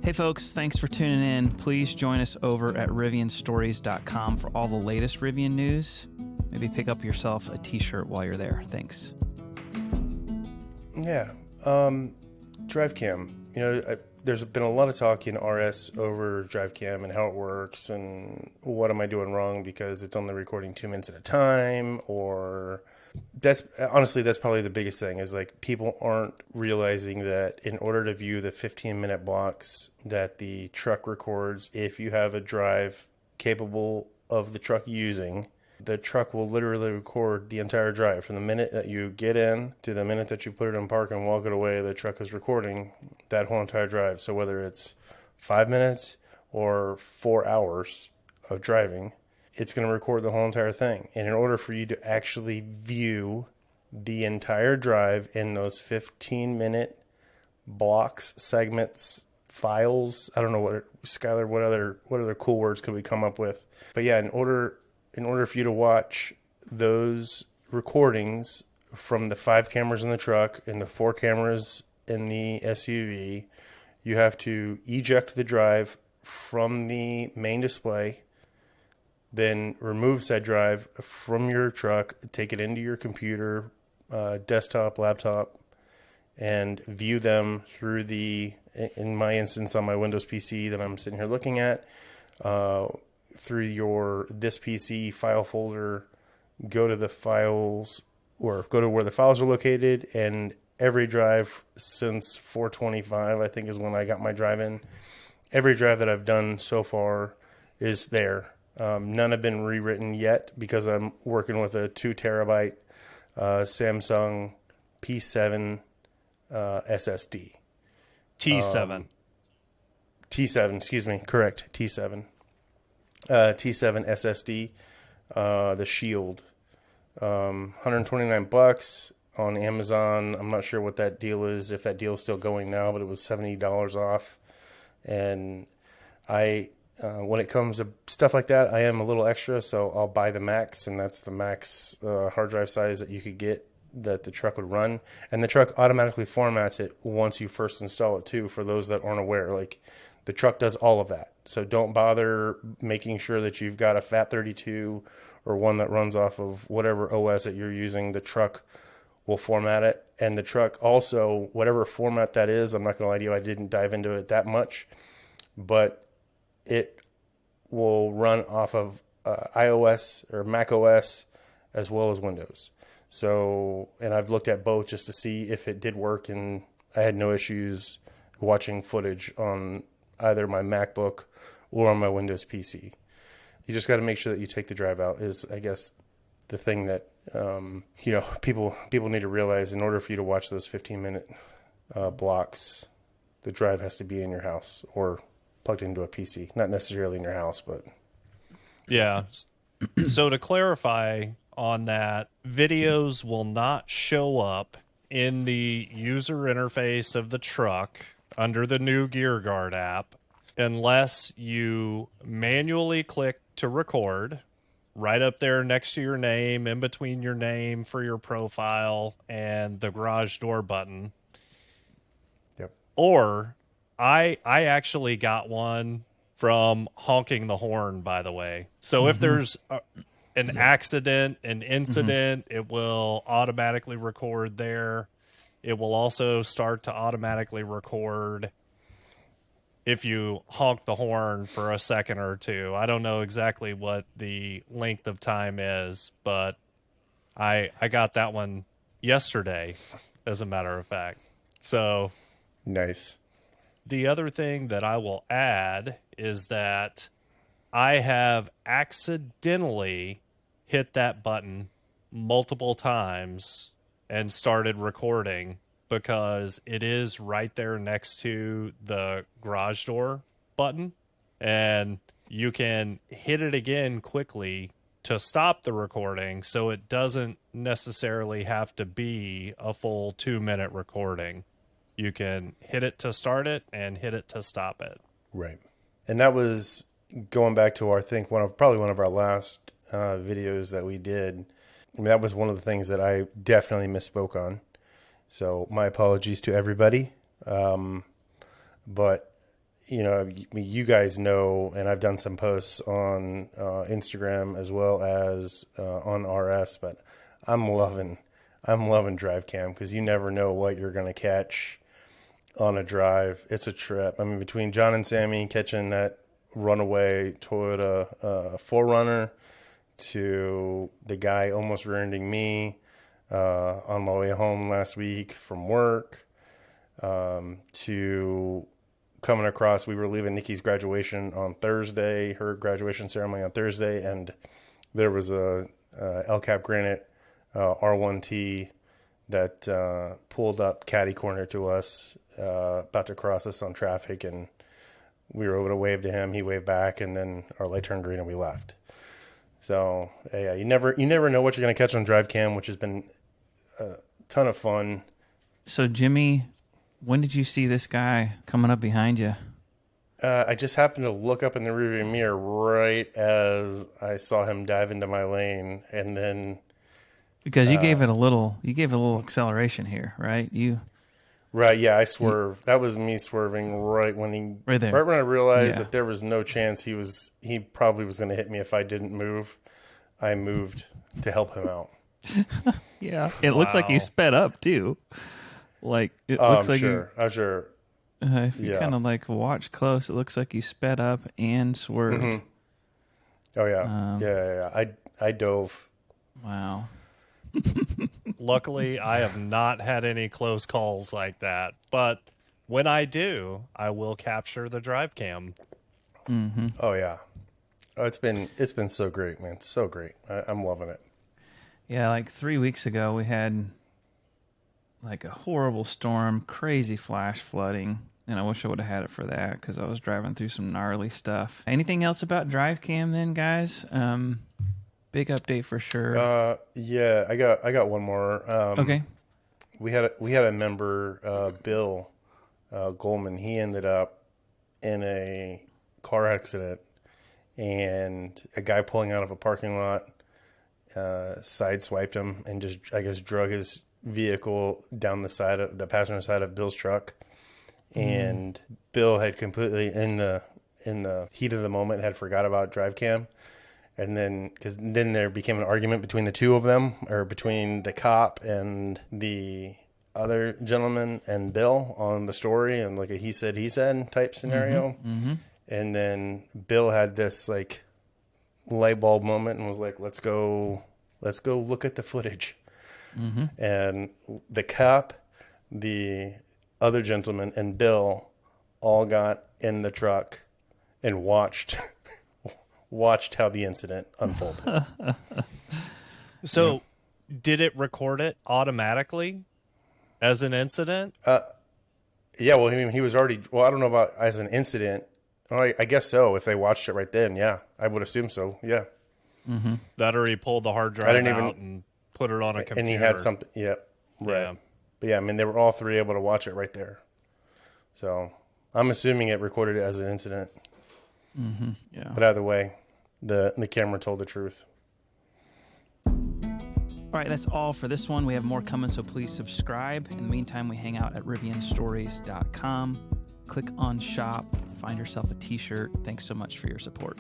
Hey folks, thanks for tuning in. Please join us over at rivianstories.com for all the latest Rivian news. Maybe pick up yourself a t-shirt while you're there. Thanks. Yeah. Drive cam. There's been a lot of talk in RS over drive cam and how it works and what am I doing wrong because it's only recording 2 minutes at a time, or that's probably the biggest thing is like people aren't realizing that in order to view the 15-minute blocks that the truck records, if you have a drive capable of the truck using, the truck will literally record the entire drive from the minute that you get in to the minute that you put it in park and walk it away. The truck is recording that whole entire drive. So whether it's 5 minutes or 4 hours of driving, it's going to record the whole entire thing. And in order for you to actually view the entire drive in those 15-minute blocks, segments, files, I don't know what, Skylar, what other cool words could we come up with? But yeah, in order for you to watch those recordings from the 5 cameras in the truck and the 4 cameras in the SUV, you have to eject the drive from the main display, then remove said drive from your truck, take it into your computer, desktop, laptop, and view them through in my instance on my Windows PC that I'm sitting here looking at, through your This PC file folder, go to the files or go to where the files are located, and every drive since 425, I think is when I got my drive in. Every drive that I've done so far is there. None have been rewritten yet because I'm working with a 2 terabyte Samsung P7 SSD. T7. T7, excuse me, correct, T7. T7 SSD, the Shield, $129 on Amazon. I'm not sure what that deal is, if that deal is still going now, but it was $70 off. And when it comes to stuff like that, I am a little extra, so I'll buy the max, and that's the max hard drive size that you could get that the truck would run. And the truck automatically formats it once you first install it too, for those that aren't aware. Like, the truck does all of that. So don't bother making sure that you've got a FAT32 or one that runs off of whatever OS that you're using. The truck will format it. And the truck also, whatever format that is, I'm not going to lie to you, I didn't dive into it that much, but it will run off of iOS or Mac OS as well as Windows. So, and I've looked at both just to see if it did work, and I had no issues watching footage on either my MacBook or on my Windows PC. You just got to make sure that you take the drive out is, I guess, the thing that, people need to realize. In order for you to watch those 15-minute blocks, the drive has to be in your house or plugged into a PC. Not necessarily in your house, but... Yeah. So to clarify on that, videos will not show up in the user interface of the truck under the new GearGuard app unless you manually click to record right up there next to your name, in between your name for your profile and the garage door button. Yep. Or I actually got one from honking the horn, by the way. So if there's an accident, an incident, it will automatically record there. It will also start to automatically record if you honk the horn for a second or two. I don't know exactly what the length of time is, but I got that one yesterday, as a matter of fact. So Nice. the other thing that I will add is that I have accidentally hit that button multiple times and started recording because it is right there next to the garage door button, and you can hit it again quickly to stop the recording, so it doesn't necessarily have to be a full 2-minute recording. You can hit it to start it and hit it to stop it. Right. And that was going back to our, I think, probably one of our last videos that we did. I mean, that was one of the things that I definitely misspoke on. So my apologies to everybody. But you guys know, and I've done some posts on Instagram as well as on RS, but I'm loving drive cam because you never know what you're going to catch on a drive. It's a trip. I mean, between John and Sammy catching that runaway Toyota 4Runner to the guy almost rear-ending me on my way home last week from work, to coming across, we were leaving Nikki's graduation on Thursday, her graduation ceremony on Thursday, and there was a El Cap Granite R1T that pulled up catty corner to us, about to cross us on traffic, and we were able to wave to him. He waved back, and then our light turned green and we left. So yeah, you never know what you're going to catch on drive cam, which has been a ton of fun. So Jimmy, when did you see this guy coming up behind you? I just happened to look up in the rearview mirror right as I saw him dive into my lane, and then because you gave it a little acceleration here, right? Right, yeah, I swerved. That was me swerving right when there. Right when I realized that there was no chance he probably was going to hit me if I didn't move. I moved to help him out. Yeah, it looks like you sped up too. Like it I'm looks like sure. if you kind of like watch close, it looks like you sped up and swerved. Mm-hmm. Oh yeah, yeah. I dove. Wow. Luckily, I have not had any close calls like that. But when I do, I will capture the drive cam. Mm-hmm. Oh yeah, it's been so great, man. So great. I'm loving it. Yeah, like 3 weeks ago, we had like a horrible storm, crazy flash flooding, and I wish I would have had it for that because I was driving through some gnarly stuff. Anything else about drive cam then, guys? Big update for sure. Yeah, I got one more. Okay. We had a member, Bill Goldman. He ended up in a car accident, and a guy pulling out of a parking lot sideswiped him and just, I guess, drug his vehicle down the passenger side of Bill's truck. And Bill had completely, in the heat of the moment, had forgot about drive cam. And then there became an argument between the two of them, or between the cop and the other gentleman and Bill on the story, and like a he said type scenario. Mm-hmm. And then Bill had this like light bulb moment and was like, let's go look at the footage. Mm-hmm. And the cop, the other gentleman, and Bill all got in the truck and watched how the incident unfolded. So, did it record it automatically as an incident? Yeah, well, I mean, he was already, well, I don't know about as an incident. Well, I guess so. If they watched it right then, yeah, I would assume so. Yeah. Mm-hmm. That, or he pulled the hard drive out and put it on a computer. And he had something, yeah, right. Yeah. But yeah, I mean, they were all three able to watch it right there. So I'm assuming it recorded it as an incident. Mm-hmm. Yeah. But either way, the camera told the truth. All right, that's all for this one. We have more coming, so please subscribe. In the meantime, we hang out at rivianstories.com. Click on shop, find yourself a t-shirt. Thanks so much for your support.